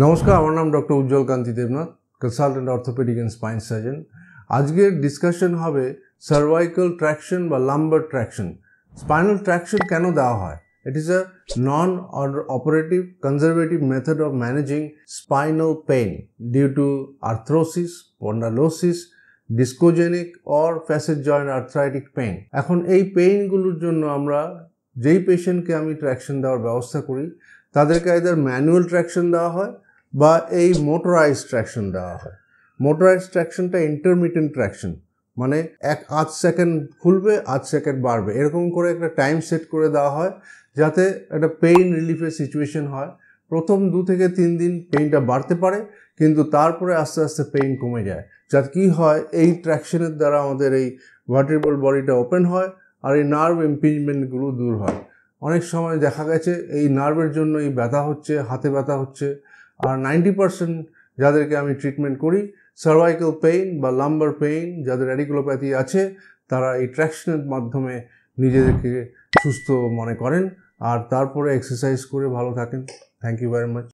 নমস্কার, আমার নাম doctor Ujjwal Kanti Debnath, consultant orthopaedic and spine surgeon. আজকের ডিসকাশন হবে সার্ভাইকাল ট্র্যাকশন বা লাম্বার ট্র্যাকশন। স্পাইনাল ট্র্যাকশন কেন দেওয়া হয়? It is a non-operative conservative method of managing spinal pain due to arthrosis, spondylosis, discogenic or facet joint arthritic pain. এখন এই পেইনগুলোর জন্য আমরা যেই পেশেন্টকে আমি ট্র্যাকশন দেওয়ার ব্যবস্থা করি তাদেরকে আইদার ম্যানুয়াল ট্র্যাকশন দেওয়া হয় বা এই মোটরাইজ ট্র্যাকশন দেওয়া হয়। মোটরাইজ ট্র্যাকশনটা ইন্টারমিটেন্ট ট্র্যাকশন, মানে আধ সেকেন্ড খুলবে আধ সেকেন্ড বাড়বে, এরকম করে একটা টাইম সেট করে দেওয়া হয় যাতে একটা পেইন রিলিফের সিচুয়েশন হয়। প্রথম 2 থেকে 3 দিন পেইনটা বাড়তে পারে, কিন্তু তারপরে আস্তে আস্তে পেইন কমে যায়। যাতে কী হয়, এই ট্র্যাকশনের দ্বারা আমাদের এই ভার্টেব্রাল বডিটা ওপেন হয় আর এই নার্ভ ইমপিঞ্জমেন্টগুলো দূর হয়। অনেক সময় দেখা গেছে এই নার্ভের জন্য এই ব্যথা হচ্ছে, হাতে ব্যথা হচ্ছে। আর 90% যাদেরকে আমি ট্রিটমেন্ট করি সার্ভাইকাল পেইন বা লাম্বার পেইন, যাদের রেডিকুলোপ্যাথি আছে, তারা এই ট্র্যাকশনের মাধ্যমে নিজেদেরকে সুস্থ মনে করেন আর তারপরে এক্সারসাইজ করে ভালো থাকেন। Thank you very much.